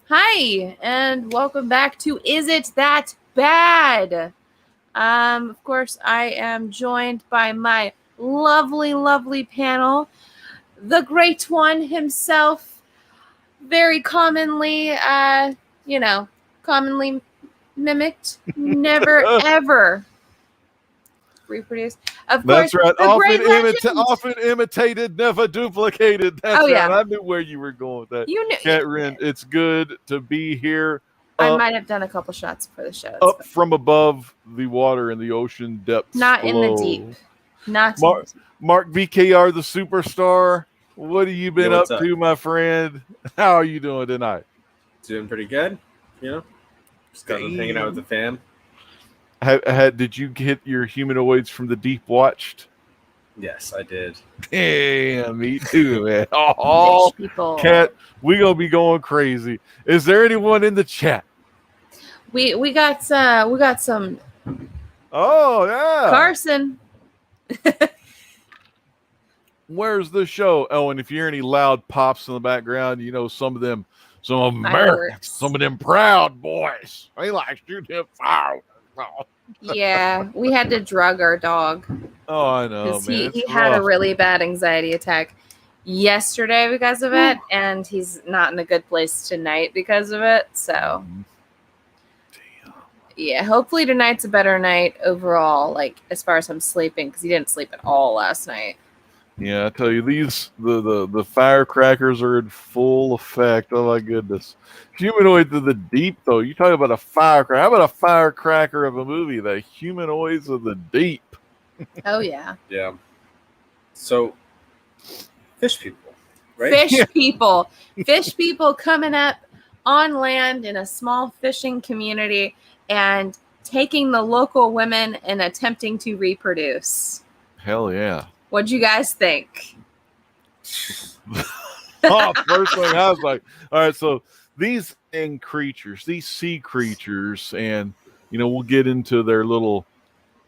Hi, and welcome back to Is It That Bad? Of course, I am joined by my lovely panel, the great one himself, very commonly, commonly mimicked, never ever reproduced. Of That's course, right. the great legend. Often imitated, never duplicated. That's Oh right. yeah, I knew where you were going with that. you know. Cat Ren, it's good to be here. I Up, might have done a couple shots for the shows, up but from above the water in the ocean depths not in the deep. below. Not in the Mark, deep. Mark VKR, the superstar. What have you been Yo, what's up up? to, my friend? How are you doing tonight? Doing pretty good. Just got done hanging out with the fam. Did you get your humanoids from the deep watched? Yes, I did. Damn, me too, man. Oh, Fish people. Cat, we gonna be going crazy. Is there anyone in the chat? We got some Oh yeah. Carson. Where's the show? Oh, and if you hear any loud pops in the background, you know some Americans, Fireworks. some of them proud boys. They like shooting fire. Yeah, we had to drug our dog Oh, I know, because man. he It's had a rough. really bad anxiety attack yesterday because of it, and he's not in a good place tonight because of it. So yeah, hopefully tonight's a better night overall, like as far as him sleeping, because he didn't sleep at all last night. Yeah, I tell you, the firecrackers are in full effect. Oh my goodness. Humanoids of the deep, though. You talk about a firecracker. How about a firecracker of a movie? The humanoids of the deep. Oh yeah, Yeah. So, fish people, right? fish Yeah. people, fish people coming up on land in a small fishing community and taking the local women and attempting to reproduce. Hell yeah. What'd you guys think? Oh, first thing I was like, all right, so these creatures, these sea creatures, and we'll get into their little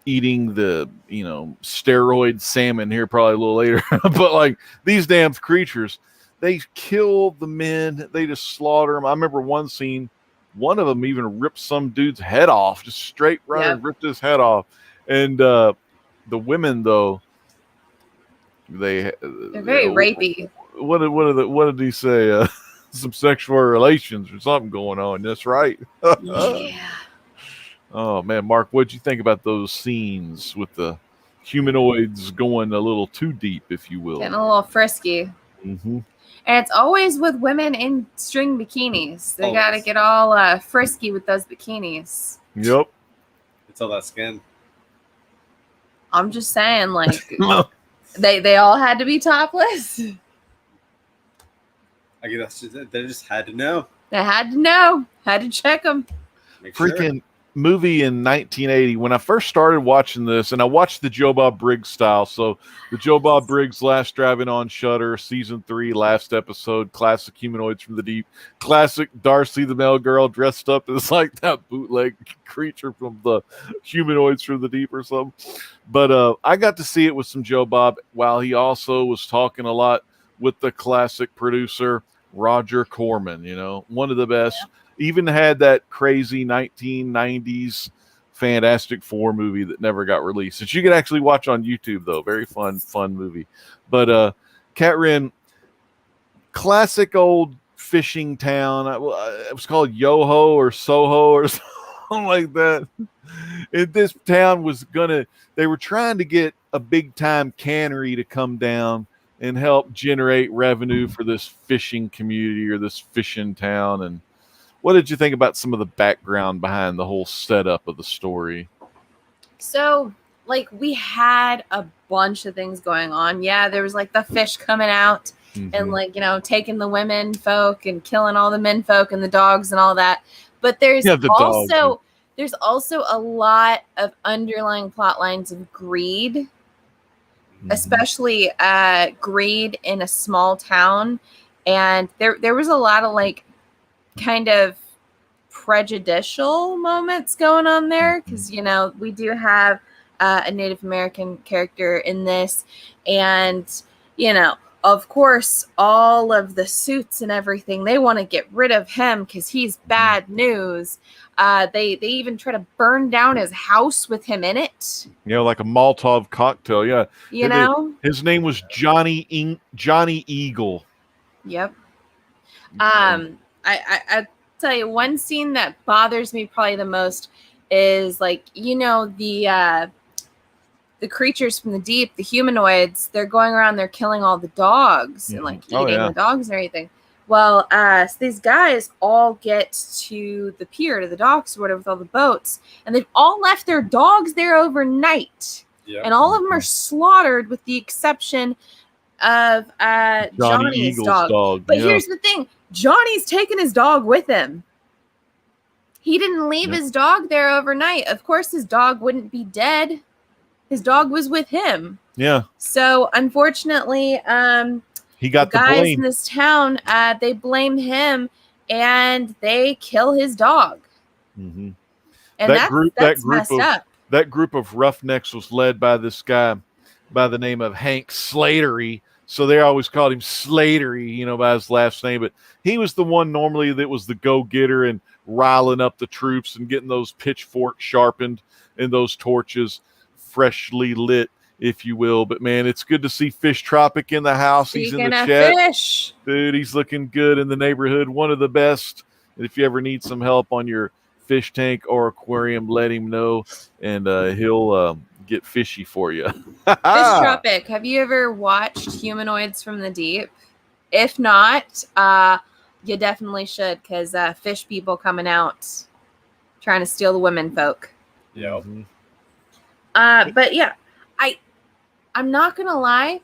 eating the steroid salmon here probably a little later. But like these damn creatures, they kill the men, they just slaughter them. I remember one scene, one of them even ripped some dude's head off, just straight runner, Yep. ripped his head off. And the women though, They're very rapey. What did he say? Some sexual relations or something going on. That's right. Yeah. Oh man, Mark, what'd you think about those scenes with the humanoids going a little too deep, if you will? Getting a little frisky. Mm-hmm. And it's always with women in string bikinis. They got to Always. get all frisky with those bikinis. Yep. It's all that skin. I'm just saying, like, they all had to be topless. I guess they just had to know. They had to know. Had to check them. Make sure. Freaking movie in 1980. When I first started watching this, and I watched the Joe Bob Briggs style. So the Joe Bob Briggs Last Driving on Shutter, season 3, last episode, classic humanoids from the deep, classic Darcy the male girl dressed up as like that bootleg creature from the humanoids from the deep or something. But I got to see it with some Joe Bob while he also was talking a lot with the classic producer Roger Corman, one of the best. Yeah. Even had that crazy 1990s Fantastic Four movie that never got released, that you can actually watch on YouTube, though. Very fun movie. But Cat Ren, classic old fishing town. It was called Yoho or Soho or something like that. And this town they were trying to get a big time cannery to come down and help generate revenue for this fishing community or this fishing town. And what did you think about some of the background behind the whole setup of the story? So, like, we had a bunch of things going on. Yeah, there was like the fish coming out and like, taking the women folk and killing all the men folk and the dogs and all that. But there's there's also a lot of underlying plot lines of greed, especially greed in a small town. And there was a lot of like kind of prejudicial moments going on there because we do have a Native American character in this, and of course, all of the suits and everything, they want to get rid of him because he's bad news. They even try to burn down his house with him in it. Like a Molotov cocktail. Yeah. You know? His name was Johnny Eagle. Yep. I tell you, one scene that bothers me probably the most is like, the creatures from the deep, the humanoids, they're going around, they're killing all the dogs and like eating the dogs and everything. Well, so these guys all get to the pier, to the docks or whatever with all the boats, and they've all left their dogs there overnight. Yep. And all of them are slaughtered with the exception of Johnny's dog. But here's the thing. Johnny's taken his dog with him. He didn't leave his dog there overnight. Of course, his dog wouldn't be dead. His dog was with him. Yeah. So unfortunately, he got the guys blame. In this town, they blame him and they kill his dog. Mm-hmm. And that's messed up. That group of roughnecks was led by this guy by the name of Hank Slatery. So they always called him Slatery, by his last name. But he was the one normally that was the go-getter and riling up the troops and getting those pitchforks sharpened and those torches freshly lit, if you will. But man, it's good to see Fish Tropic in the house. He's in the chat. Fish. Dude, he's looking good in the neighborhood. One of the best. And if you ever need some help on your fish tank or aquarium, let him know, and he'll get fishy for you. Fish Tropic, have you ever watched Humanoids from the Deep? If not, you definitely should, because fish people coming out trying to steal the women folk. Yeah. But yeah, I'm not gonna lie.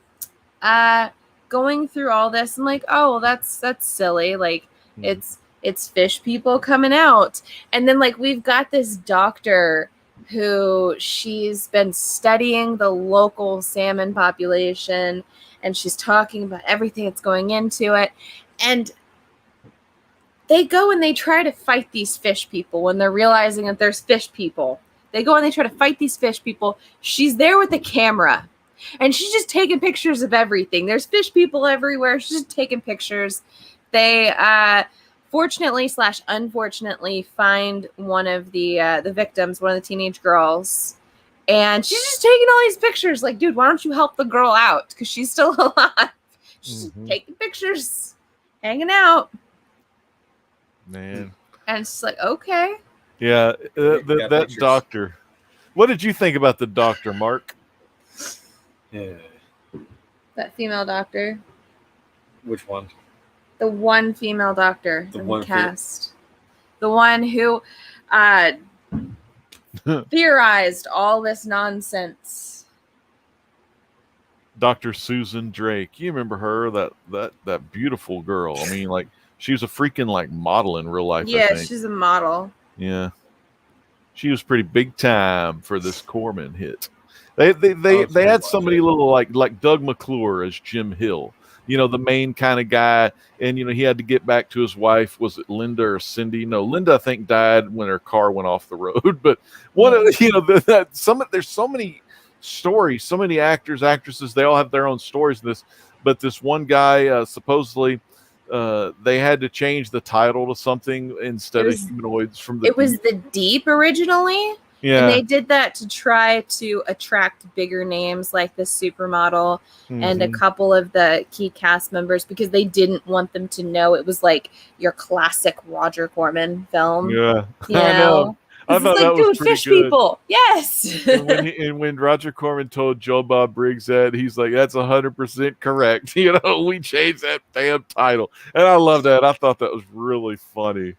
Going through all this, I'm like, oh, well, that's silly. Like, it's fish people coming out, and then like we've got this doctor who she's been studying the local salmon population, and she's talking about everything that's going into it, and they go and they try to fight these fish people when they're realizing that there's fish people. They go and they try to fight these fish people. She's there with the camera, and she's just taking pictures of everything. There's fish people everywhere. She's just taking pictures. They fortunately / unfortunately find one of the victims, one of the teenage girls, and she's just taking all these pictures. Like, dude, why don't you help the girl out? Because she's still alive. She's just taking pictures, hanging out. Man. And it's like, okay. Yeah, that doctor. What did you think about the doctor, Mark? Yeah. That female doctor. Which one? The one female doctor in the cast. The one who theorized all this nonsense. Dr. Susan Drake. You remember her? That beautiful girl. I mean, like, she was a freaking like model in real life. Yeah, she's a model. Yeah. She was pretty big time for this Corman hit. They had somebody little like Doug McClure as Jim Hill. The main kind of guy, and he had to get back to his wife. Was it Linda or Cindy? No, Linda I think died when her car went off the road. But one of there's so many stories, so many actors, actresses. They all have their own stories in this. But this one guy supposedly they had to change the title to something instead of Humanoids from the. It was The Deep originally. Yeah. And they did that to try to attract bigger names like the supermodel and a couple of the key cast members, because they didn't want them to know it was like your classic Roger Corman film. Yeah. I know. I thought that was pretty fish good. People. Yes. and when Roger Corman told Joe Bob Briggs that, he's like, that's 100% correct. We changed that damn title. And I love that. I thought that was really funny.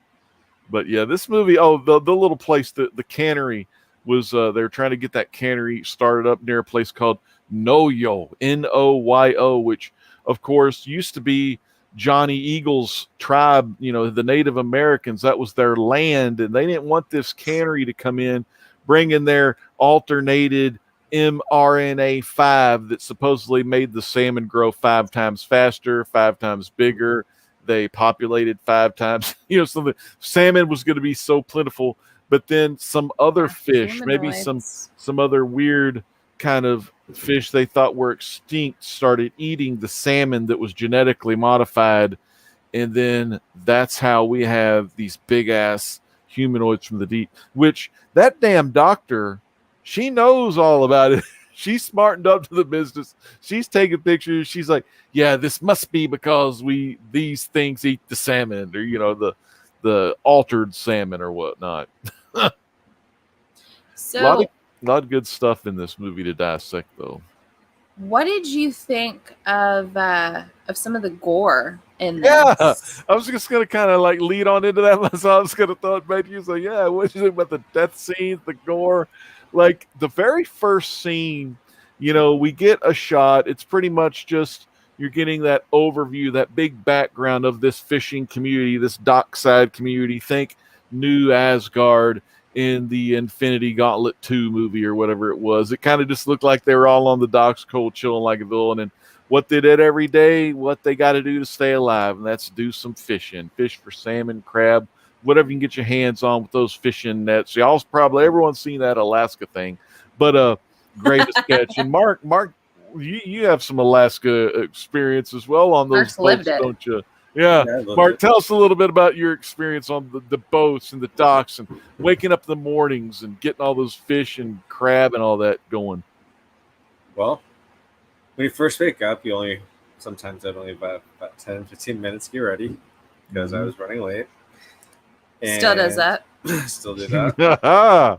But yeah, this movie, the little place, the cannery was, they were trying to get that cannery started up near a place called Noyo, Noyo, which of course used to be Johnny Eagle's tribe, the Native Americans. That was their land, and they didn't want this cannery to come in, bring in their alternated mRNA-5 that supposedly made the salmon grow 5 times faster, 5 times bigger. They populated 5 times, so the salmon was going to be so plentiful, but then some other fish, maybe some other weird kind of fish they thought were extinct started eating the salmon that was genetically modified. And then that's how we have these big ass humanoids from the deep, which that damn doctor, she knows all about it. She's smartened up to the business. She's taking pictures. She's like, yeah, this must be because these things eat the salmon, or, you know, the altered salmon or whatnot. So, a lot of good stuff in this movie to dissect, though. what did you think of some of the gore in this? Yeah, I was just gonna kind of like lead on into that myself. I was gonna throw it back to you. So yeah, what do you think about the death scenes, the gore? Like the very first scene, you know, we get a shot. It's pretty much just you're getting that overview, that big background of this fishing community, this dockside community. Think New Asgard in the Infinity Gauntlet 2 movie or whatever it was. It kind of just looked like they were all on the docks, cold, chilling like a villain. And what they did every day, what they got to do to stay alive, and that's do some fishing. Fish for salmon, crab, whatever you can get your hands on with those fishing nets. Y'all's probably, everyone's seen that Alaska thing. But greatest catch. And Mark, you have some Alaska experience as well on those Mark's boats, don't you? Yeah. Mark, tell us a little bit about your experience on the boats and the docks and waking up in the mornings and getting all those fish and crab and all that going. Well, when you first wake up, sometimes I'd only about 10, 15 minutes to get ready because I was running late. And Still does that. Still do that.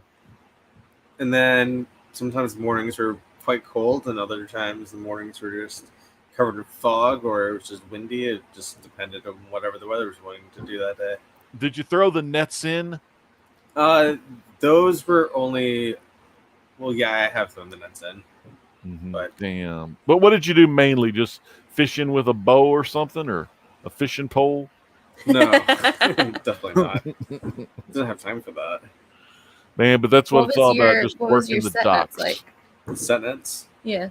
And then sometimes mornings were quite cold, and other times the mornings were just covered in fog, or it was just windy. It just depended on whatever the weather was willing to do that day. Did you throw the nets in? Those were only... Well, yeah, I have thrown the nets in. Mm-hmm. Damn. But what did you do mainly? Just fishing with a bow or something, or a fishing pole? No, definitely not. Didn't have time for that. Man, but that's what it's all about, just working the docks. Like? Set nets? Yeah.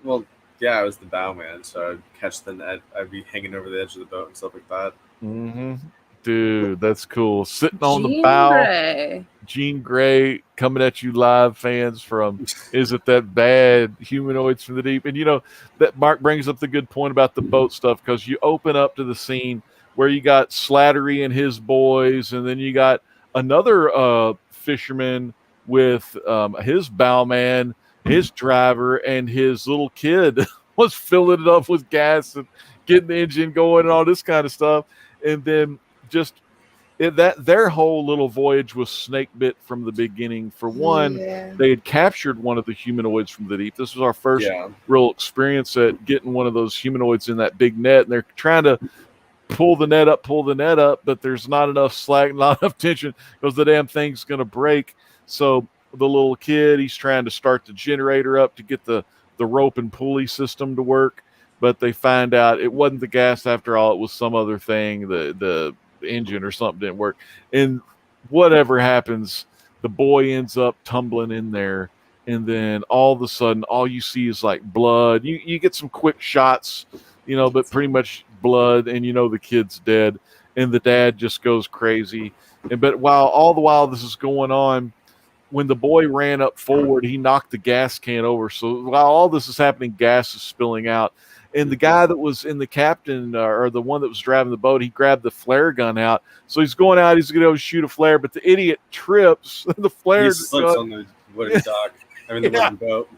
Well, yeah, I was the bow man, so I'd catch the net. I'd be hanging over the edge of the boat and stuff like that. Mm-hmm. Dude, that's cool. Sitting on the bow. Jean Grey coming at you live, fans, from Is It That Bad? Humanoids from the Deep. And, you know, that Mark brings up the good point about the boat stuff, because you open up to the scene where you got Slattery and his boys, and then you got another fisherman with his bowman, his driver, and his little kid was filling it up with gas and getting the engine going and all this kind of stuff. And then just their whole little voyage was snake bit from the beginning. For one, they had captured one of the humanoids from the deep. This was our first real experience at getting one of those humanoids in that big net, and they're trying to pull the net up, but there's not enough slack, not enough tension, because the damn thing's going to break. So the little kid, he's trying to start the generator up to get the rope and pulley system to work, but they find out it wasn't the gas after all. It was some other thing. The engine or something didn't work. And whatever happens, the boy ends up tumbling in there. And then all of a sudden, all you see is like blood. You get some quick shots, you know, but pretty much blood, and you know the kid's dead. And the dad just goes crazy. But all the while this is going on, when the boy ran up forward, he knocked the gas can over. So while all this is happening, gas is spilling out. And the guy that was in the captain, or the one that was driving the boat, he grabbed the flare gun out. So he's going out, he's going to go shoot a flare, but the idiot trips. The flare he slips on the wooden dock. I mean, the wooden boat.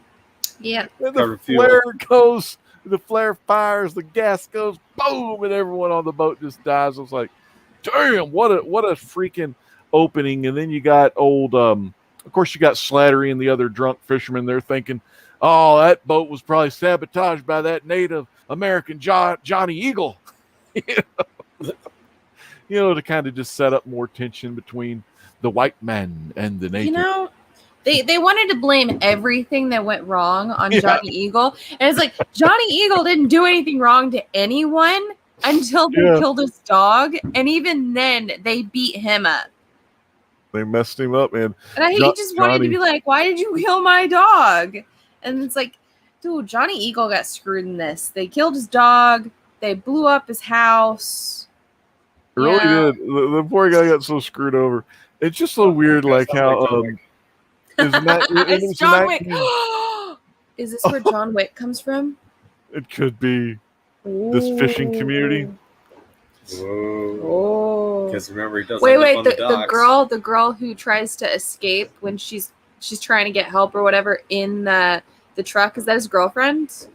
Yeah. And the flare fires, the gas goes boom, and everyone on the boat just dies. I was like, damn, what a freaking opening. And then you got of course, you got Slattery and the other drunk fishermen. They're thinking, oh, that boat was probably sabotaged by that Native American Johnny Eagle. You know, to kind of just set up more tension between the white man and the Native. You know, they wanted to blame everything that went wrong on Johnny Eagle. And it's like, Johnny Eagle didn't do anything wrong to anyone until they killed his dog. And even then, they beat him up. They messed him up, man. And he just wanted to be like, why did you kill my dog? And it's like, dude, Johnny Eagle got screwed in this. They killed his dog. They blew up his house. It really did. The poor guy got so screwed over. It's just so weird, like how... John went, Is this where John Wick comes from? It could be this fishing community. Whoa. Because remember, he does wait, on the girl who tries to escape when she's trying to get help or whatever in the truck, is that his girlfriend?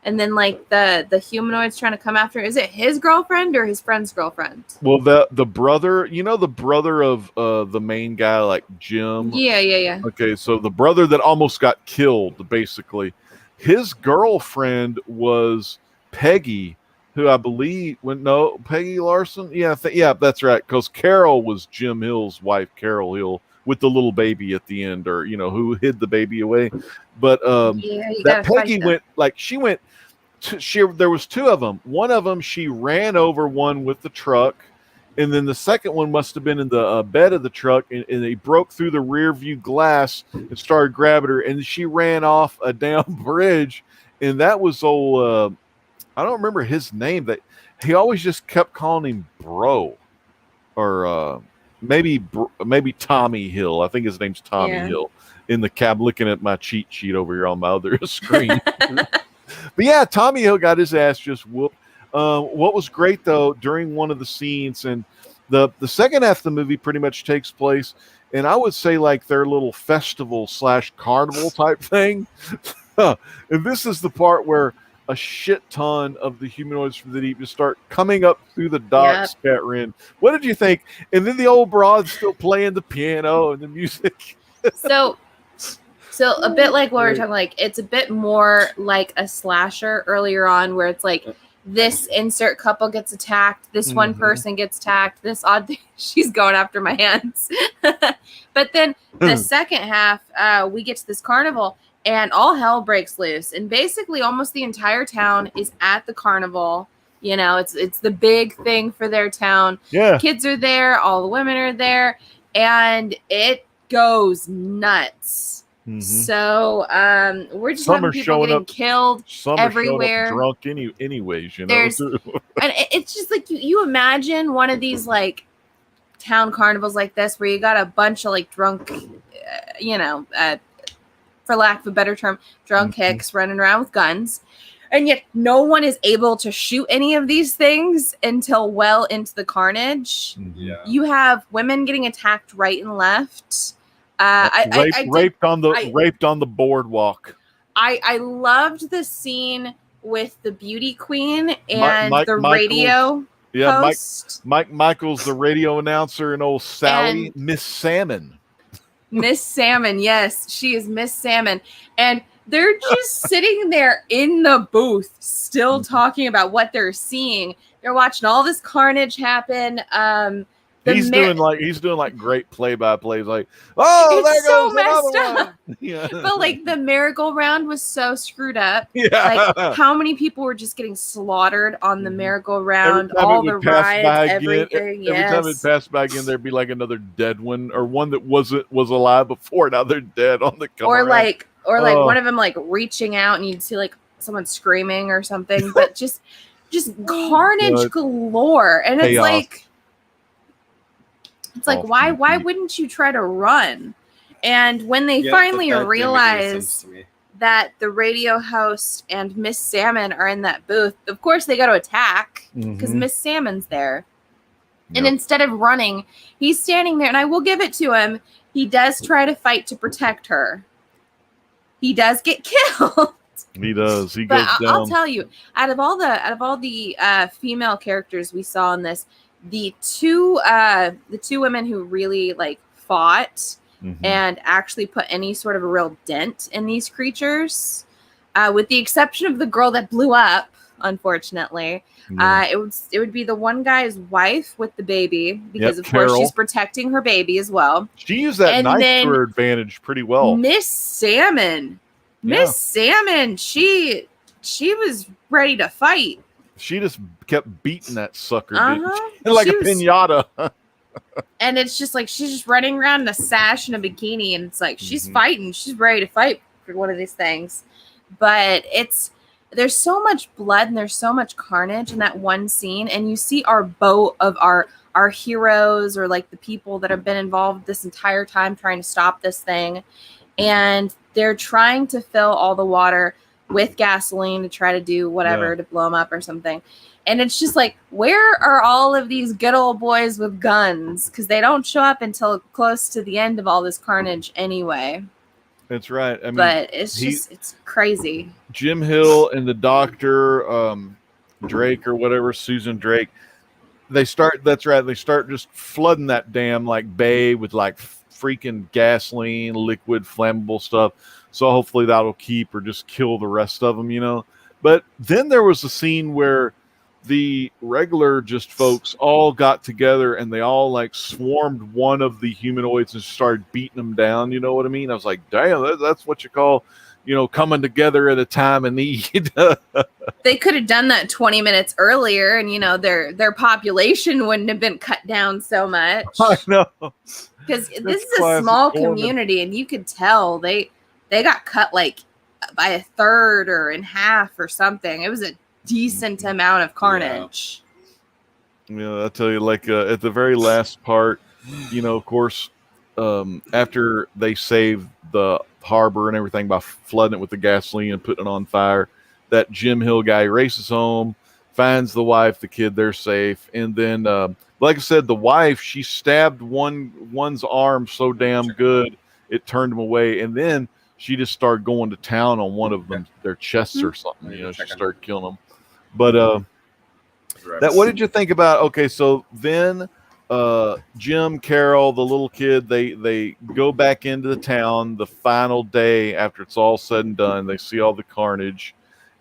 And then like the humanoids trying to come after her. Is it his girlfriend or his friend's girlfriend? Well, the brother, the brother of the main guy, like Jim. Yeah. Okay, so the brother that almost got killed, basically, his girlfriend was Peggy, who I believe Peggy Larson. Yeah, that's right. Because Carol was Jim Hill's wife, Carol Hill, with the little baby at the end, or who hid the baby away. But that Peggy went there was two of them. One of them, she ran over one with the truck, and then the second one must have been in the bed of the truck, and they broke through the rear view glass and started grabbing her, and she ran off a damn bridge. And that was old. I don't remember his name. That he always just kept calling him Bro, or maybe Tommy Hill. I think his name's Tommy Hill. In the cab, looking at my cheat sheet over here on my other screen. But yeah, Tommy Hill got his ass just whooped. What was great though, during one of the scenes, and the second half of the movie pretty much takes place, and I would say like their little festival / carnival type thing. And this is the part where a shit ton of the humanoids from the deep just start coming up through the docks. Cat Rin, what did you think? And then the old broad's still playing the piano and the music. So a bit like what we were talking, like it's a bit more like a slasher earlier on, where it's like this insert couple gets attacked, this one person gets attacked, this odd thing, she's going after my hands. But then the second half, we get to this carnival and all hell breaks loose, and basically almost the entire town is at the carnival. It's the big thing for their town. Yeah, kids are there, all the women are there, and it goes nuts. So we're just having people getting killed everywhere. Drunk anyways, and it's just like you imagine one of these like town carnivals like this, where you got a bunch of like drunk, for lack of a better term, drunk hicks running around with guns, and yet no one is able to shoot any of these things until well into the carnage. You have women getting attacked right and left. Raped on the boardwalk. I loved the scene with the beauty queen and the radio host. Mike Michaels, the radio announcer, and old Sally, Miss Salmon. Miss Salmon, yes, she is Miss Salmon, and they're just sitting there in the booth, still talking about what they're seeing. They're watching all this carnage happen. He's doing like great play-by-plays, like, oh, it's there so goes messed up. Yeah. But like the merry-go-round was so screwed up. Yeah. Like how many people were just getting slaughtered on the merry-go-round, all the rides, everything. Every time it passed by again, there'd be like another dead one, or one that was alive before. Now they're dead on the car. Or like one of them like reaching out, and you'd see like someone screaming or something. But just carnage galore, and it's like. It's like, why wouldn't you try to run? And when they finally realize that the radio host and Miss Salmon are in that booth, of course they got to attack because Miss Salmon's there. Yep. And instead of running, he's standing there, and I will give it to him. He does try to fight to protect her. He does get killed. He does. He goes down. I'll tell you, out of all the female characters we saw in this, the two women who really like fought and actually put any sort of a real dent in these creatures, with the exception of the girl that blew up, unfortunately, it would be the one guy's wife with the baby, because of course she's protecting her baby as well. She used that knife to her advantage pretty well. Miss Salmon, she was ready to fight. She just kept beating that sucker, like a pinata. And it's just like she's just running around in a sash and a bikini, and it's like she's fighting. She's ready to fight for one of these things. But there's so much blood and there's so much carnage in that one scene, and you see our boat of our heroes, or like the people that have been involved this entire time trying to stop this thing. and they're trying to fill all the water with gasoline to try to do whatever to blow them up or something. And it's just like, where are all of these good old boys with guns? Because they don't show up until close to the end of all this carnage anyway. That's right. I mean, but it's crazy. Jim Hill and the doctor, Drake or whatever, Susan Drake, they start just flooding that damn like bay with like freaking gasoline, liquid, flammable stuff. So hopefully that'll keep or just kill the rest of them, you know. But then there was a scene where the regular just folks all got together and they all like swarmed one of the humanoids and started beating them down. You know what I mean? I was like, damn, that's what you call, you know, coming together at a time of need. They could have done that 20 minutes earlier, and you know their population wouldn't have been cut down so much. I know, because this is a small community, and you could tell they got cut like by a third or in half or something. It was a decent amount of carnage. Yeah, I'll tell you, like at the very last part, you know, of course, after they save the harbor and everything by flooding it with the gasoline and putting it on fire, that Jim Hill guy races home, finds the wife, the kid, they're safe. And then, like I said, the wife, she stabbed one's arm so damn good, it turned him away. And then she just started going to town on one of them, their chests or something. You know, she started killing them. But what did you think about? Okay, so then Jim, Carol, the little kid, they go back into the town the final day after it's all said and done. They see all the carnage,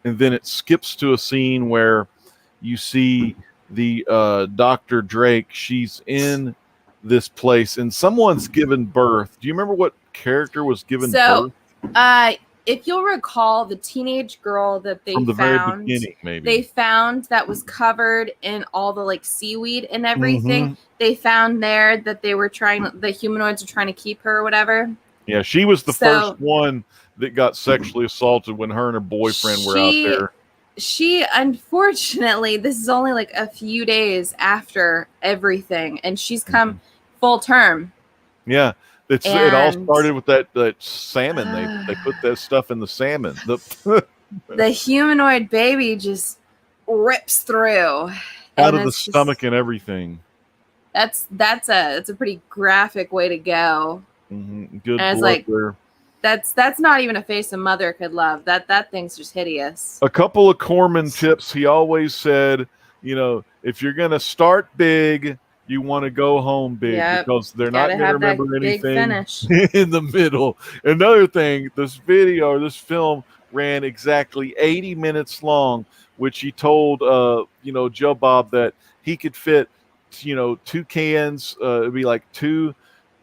and then it skips to a scene where you see the Dr. Drake. She's in this place, and someone's given birth. Do you remember what character was given birth? If you'll recall, the teenage girl that they From the found, very beginning, maybe they found that was covered in all the like seaweed and everything. They found there that the humanoids were trying to keep her or whatever. Yeah, she was the first one that got sexually assaulted when her and her boyfriend were out there. She, unfortunately, this is only like a few days after everything, and she's come full term. Yeah. It all started with that salmon. They put that stuff in the salmon. The humanoid baby just rips through out of the stomach and everything. That's a pretty graphic way to go. Good. And it's like that's not even a face a mother could love. That thing's just hideous. A couple of Corman tips. He always said, you know, if you're gonna start big, you want to go home big, because they're not going to remember anything in the middle. Another thing, this film ran exactly 80 minutes long, which he told, Joe Bob that he could fit, 2 cans, it'd be like 2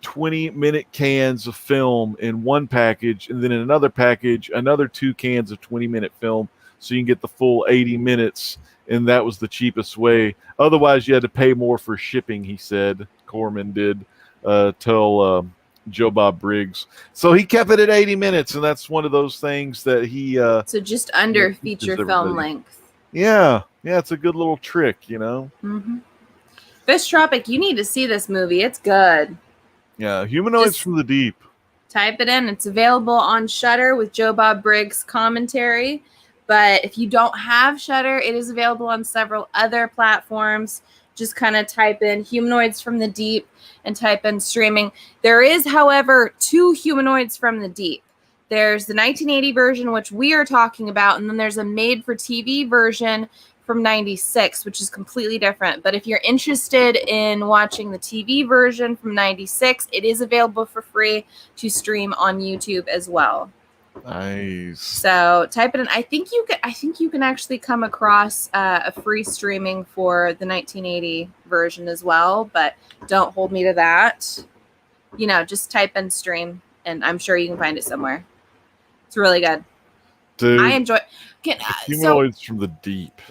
20-minute cans of film in one package, and then in another package, another 2 cans of 20-minute film, so you can get the full 80 minutes. And that was the cheapest way. Otherwise, you had to pay more for shipping, he said. Corman did tell Joe Bob Briggs. So he kept it at 80 minutes, and that's one of those things that he... so just under feature film length. Yeah, it's a good little trick, you know? Fish Tropic, you need to see this movie. It's good. Yeah, Humanoids from the Deep. Type it in. It's available on Shudder with Joe Bob Briggs commentary. But if you don't have Shudder, it is available on several other platforms. Just kind of type in Humanoids from the Deep and type in streaming. There is, however, 2 Humanoids from the Deep. There's the 1980 version, which we are talking about, and then there's a made-for-TV version from 96, which is completely different. But if you're interested in watching the TV version from 96, it is available for free to stream on YouTube as well. Nice. So type it in. I think you can actually come across a free streaming for the 1980 version as well, but don't hold me to that. Just type in stream, and I'm sure you can find it somewhere. It's really good. Dude, I enjoy Humanoids from the Deep.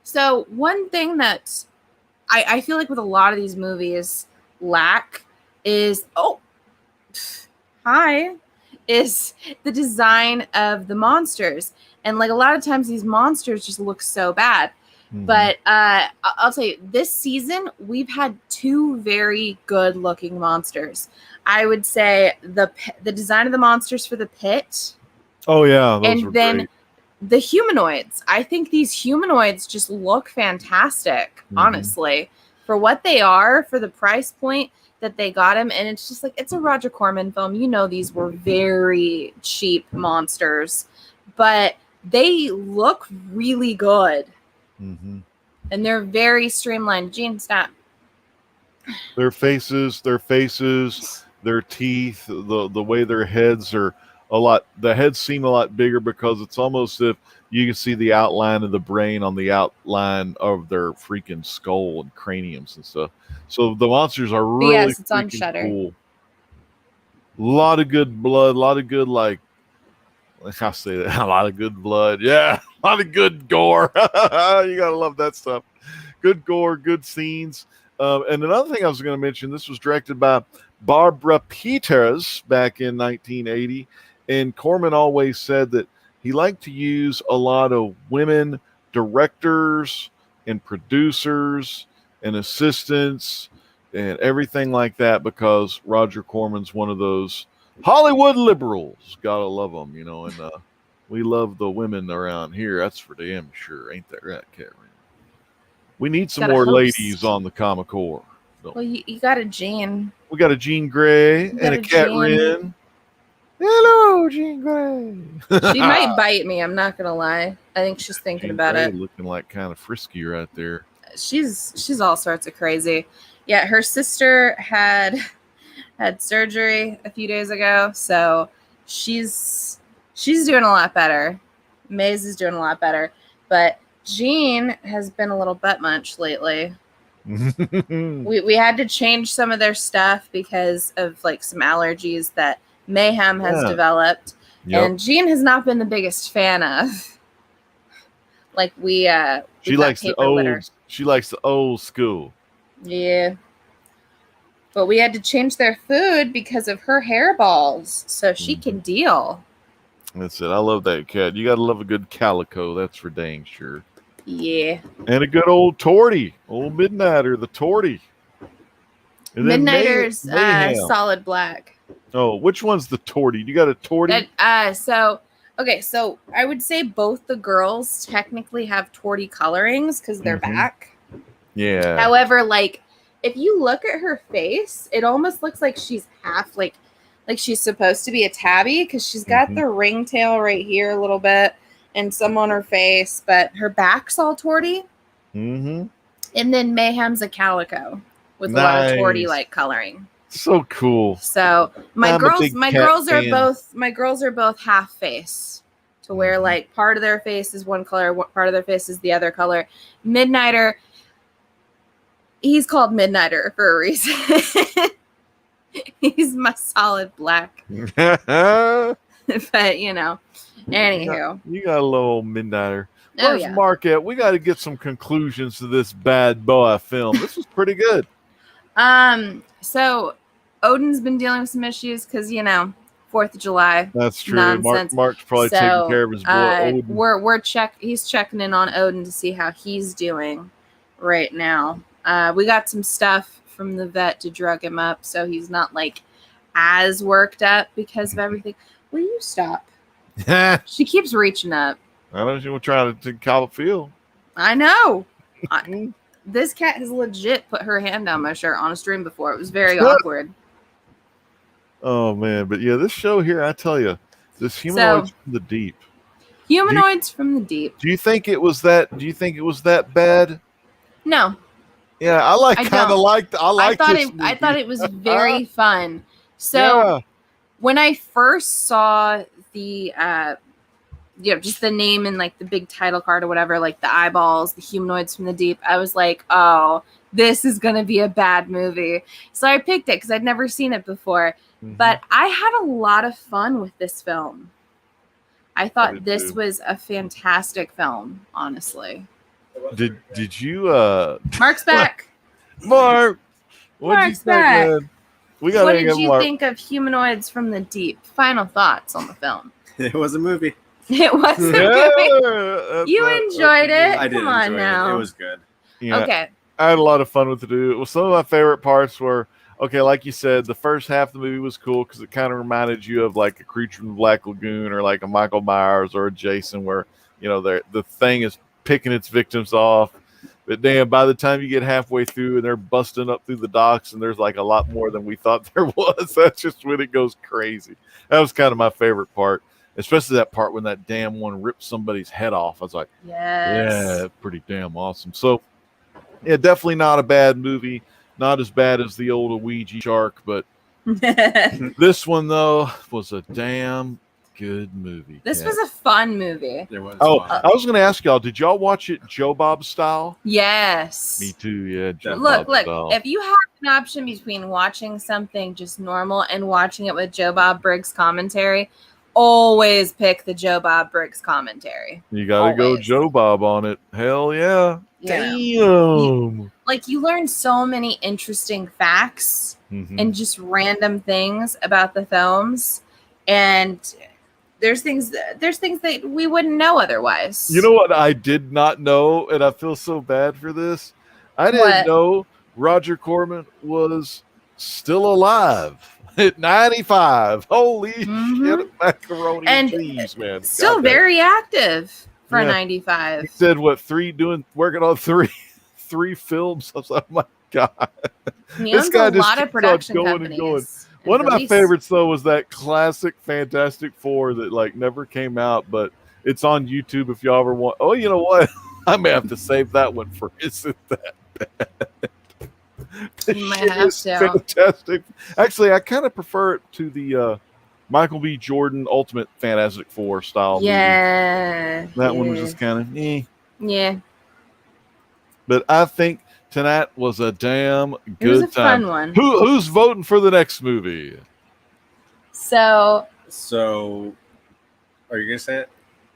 So one thing that I feel like with a lot of these movies lack is is the design of the monsters. And like a lot of times these monsters just look so bad. But I'll tell you, this season we've had 2 very good looking monsters. I would say the design of the monsters for the pit. Oh yeah, those were then great. The humanoids. I think these humanoids just look fantastic, honestly, for what they are, for the price point that they got him. And it's just like, it's a Roger Corman film. You know, these were very cheap monsters, but they look really good. And they're very streamlined. Gene, stop. Their faces, their teeth, the way their heads are the heads seem a lot bigger because it's almost if you can see the outline of the brain on the outline of their freaking skull and craniums and stuff. So the monsters are really yes, it's on freaking Shudder. cool. A lot of good blood, a lot of good, like, I say that, a lot of good blood. Yeah, a lot of good gore. You gotta love that stuff. Good gore, good scenes. And another thing I was going to mention, this was directed by Barbara Peters back in 1980. And Corman always said that he liked to use a lot of women directors and producers and assistants and everything like that because Roger Corman's one of those Hollywood liberals. Gotta love them, you know, and we love the women around here. That's for damn sure. Ain't that right, Karen? We need some more ladies on the Comic Core. Well, you got a Jean. We got a Jean Grey and a Cat Wren. Hello, Jean Grey. She might bite me. I'm not gonna lie. I think she's thinking Jean about Grey it. Looking like kind of frisky right there. She's all sorts of crazy. Yeah, her sister had surgery a few days ago, so she's doing a lot better. Maze is doing a lot better, but Jean has been a little butt munch lately. we had to change some of their stuff because of like some allergies that Mayhem has developed, and Jean has not been the biggest fan of. Like she likes the old litter. She likes the old school. Yeah. But we had to change their food because of her hairballs, so she can deal. That's it. I love that cat. You gotta love a good calico. That's for dang sure. Yeah. And a good old Torty. Old Midnighter, the Torty. And Midnighter's solid black. Oh, which one's the Torty? You got a Torty? So I would say both the girls technically have Torty colorings because they're back. Yeah. However, like, if you look at her face, it almost looks like she's half like she's supposed to be a tabby because she's got the ringtail right here a little bit and some on her face, but her back's all Torty. And then Mayhem's a calico with a lot of Torty-like coloring. So cool. So my girls are both half face to where like part of their face is one color, part of their face is the other color. Midnighter, he's called Midnighter for a reason. He's my solid black. But you know, anywho. You got a little Midnighter. Where's Mark at? We got to get some conclusions to this bad boy film. This was pretty good. So Odin's been dealing with some issues because, you know, 4th of July. That's true. Nonsense. Mark's probably taking care of his boy Odin. He's checking in on Odin to see how he's doing right now. We got some stuff from the vet to drug him up so he's not like as worked up because of everything. Will you stop? She keeps reaching up. I don't know if you want to try to cop a feel. I know. This cat has legit put her hand down my shirt on a stream before. It was very awkward. Oh man, but yeah, this show here, I tell you, this Humanoids from the Deep. Humanoids from the Deep. Do you think it was that? Do you think it was that bad? No. Yeah, I thought it was very fun. So when I first saw the just the name and like the big title card or whatever, like the eyeballs, the Humanoids from the Deep, I was like, oh, this is going to be a bad movie. So I picked it because I'd never seen it before. But I had a lot of fun with this film. I thought this was a fantastic film, honestly. Did you Mark's back. Mark, Mark's back. Man? What did you think of Humanoids from the Deep? Final thoughts on the film. It was a movie. It was a movie. You enjoyed it. I did Come on enjoy now. it. It was good. Yeah, Okay. I had a lot of fun with it. Well, some of my favorite parts were, okay, like you said, the first half of the movie was cool because it kind of reminded you of like a Creature from the Black Lagoon or like a Michael Myers or a Jason, where the thing is picking its victims off. But damn, by the time you get halfway through and they're busting up through the docks and there's like a lot more than we thought there was, that's just when it goes crazy. That was kind of my favorite part, especially that part when that damn one ripped somebody's head off. I was like, Yes. yeah, pretty damn awesome. So, yeah, definitely not a bad movie. Not as bad as the old Ouija shark, but this one, though, was a damn good movie. This was a fun movie. It was Oh, fun. I was going to ask y'all, did y'all watch it Joe Bob style? Yes. Me too, yeah. Joe Look, Bob style. if you have an option between watching something just normal and watching it with Joe Bob Briggs commentary, always pick the Joe Bob Briggs commentary. You got to go always. Joe Bob on it. Hell yeah. Yeah. Damn. You learn so many interesting facts Mhm. and just random things about the films, and there's things that we wouldn't know otherwise. You know what I did not know, and I feel so bad for this? I didn't What? know Roger Corman was still alive at 95. Holy shit, macaroni and cheese, man. Still God damn. very active for Yeah. 95. He said what, working on three films. I was like, oh my God. He This owns guy a just lot of keeps on production going and companies. going. and One of my release- favorites though was that classic Fantastic Four that like never came out, but it's on YouTube if y'all ever want. Oh, you know what? I may have to save that one for Isn't That Bad? You might have to. Fantastic. Actually, I kind of prefer it to the Michael B. Jordan Ultimate Fantastic Four style movie. Yeah. That one was just kind of Yeah. But I think tonight was a damn It was good a time. fun one. Who's voting for the next movie? So, Are you gonna say it?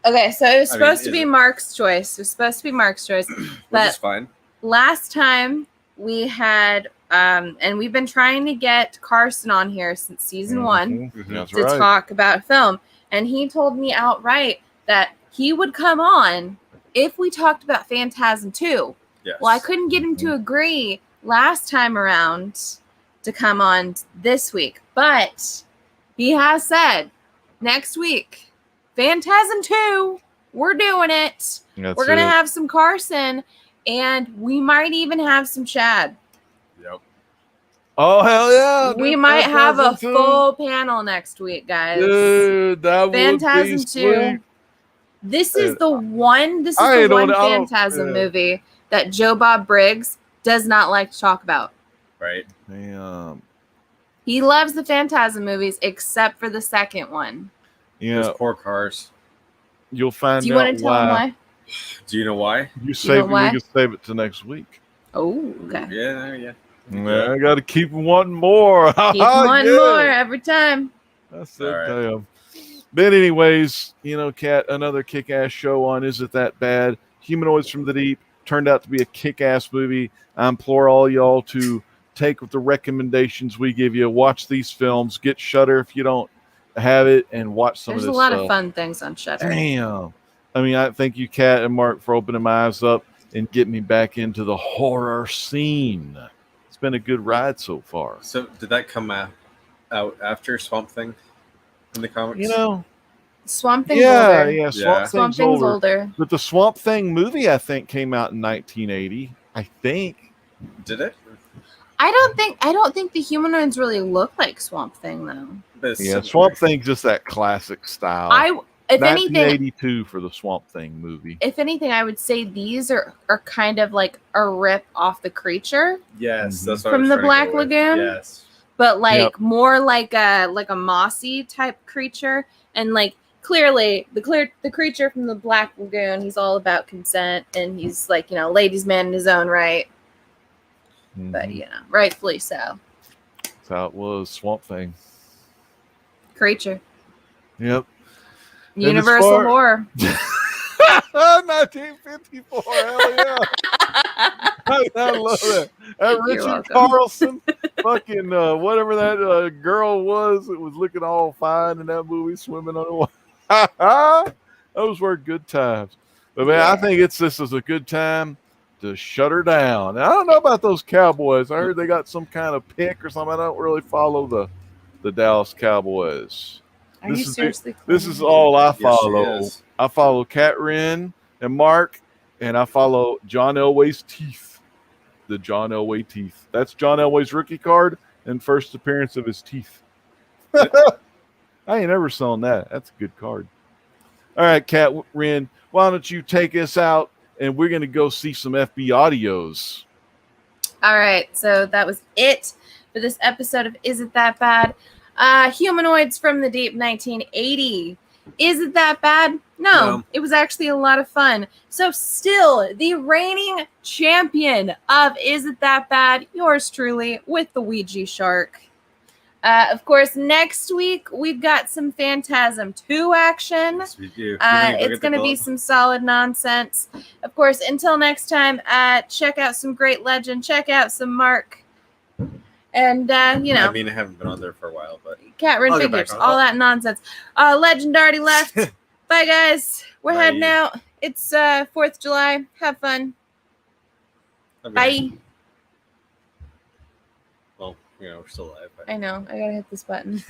okay, so it was I mean, supposed to is be it- Mark's choice. It was supposed to be Mark's choice. Which But is fine. last time we had, and we've been trying to get Carson on here since season one Mhm. That's to right. talk about film. And he told me outright that he would come on if we talked about Phantasm 2. Yes. Well, I couldn't get him to agree last time around to come on this week, but he has said next week, Phantasm 2, we're doing it. That's We're going to it. have some Carson, and we might even have some Chad. Yep. Oh hell yeah! We dude, might have a Phantasm 2. full panel next week, guys. Dude, that Phantasm would be 2. sweet. This is the one I don't- Phantasm yeah. movie that Joe Bob Briggs does not like to talk about. Right. Damn. He loves the Phantasm movies except for the second one. Yeah, Those poor cars. you'll find Do you out want to tell him why? Do you know why? You save know it. why? We can save it to next week. Oh, okay. Yeah. Yeah, I got to keep wanting more. Keep one more every time. That's it. All right. Damn. But anyways, Kat, another kick-ass show on Is It That Bad? Humanoids from the Deep turned out to be a kick-ass movie. I implore all y'all to take the recommendations we give you. Watch these films. Get Shudder if you don't have it, and watch some There's of a this lot stuff. of fun things on Shudder. Damn. I mean, I thank you, Kat and Mark, for opening my eyes up and getting me back into the horror scene. It's been a good ride so far. So did that come out after Swamp Thing in the comics? Swamp Thing's Yeah, older. yeah. Yeah. Swamp Thing's older. But the Swamp Thing movie, I think, came out in 1980. I think. Did it? I don't think the humanoids really look like Swamp Thing though. But it's Yeah, similar. Swamp Thing's just that classic style. If anything, 1982 for the Swamp Thing movie. I would say these are kind of like a rip off the creature, Yes, that's what I From was the trying to Black go with. Lagoon? Yes. but like Yep. more like a mossy type creature, and like clearly the creature from the Black Lagoon, he's all about consent, and he's like, ladies' man in his own right, but Mhm. rightfully so. That's how it was. Swamp Thing. Creature, Yep. universal far- horror. 1954. Hell yeah. I love that. You're Richard welcome. Carlson, fucking whatever that girl was, it was looking all fine in that movie, swimming on the water. Those were good times. But man, I think this is a good time to shut her down. Now, I don't know about those Cowboys. I heard they got some kind of pick or something. I don't really follow the Dallas Cowboys. Are you seriously? This is all I Yes, she follow. is. I follow Cat Wren and Mark, and I follow John Elway's teeth. The John Elway teeth. That's John Elway's rookie card and first appearance of his teeth. I ain't ever selling that. That's a good card. All right, Cat Wren, why don't you take us out, and we're going to go see some FB audios. All right, so that was it for this episode of Is It That Bad? Humanoids from the Deep 1980. Is it that bad? No, it was actually a lot of fun. So still, the reigning champion of Is It That Bad? Yours truly, with the Ouija Shark. Of course, next week, we've got some Phantasm 2 action. Yes, we do. It's going to be some solid nonsense. Of course, until next time, check out some Great Legend. Check out some Mark. And, you know. I mean, I haven't been on there for a while, but. Cat Wren figures, all that nonsense. Legend already left. Bye, guys. We're heading out. It's 4th of July. Have fun. Okay. Bye. Well, you know, we're still alive. I know. I gotta hit this button.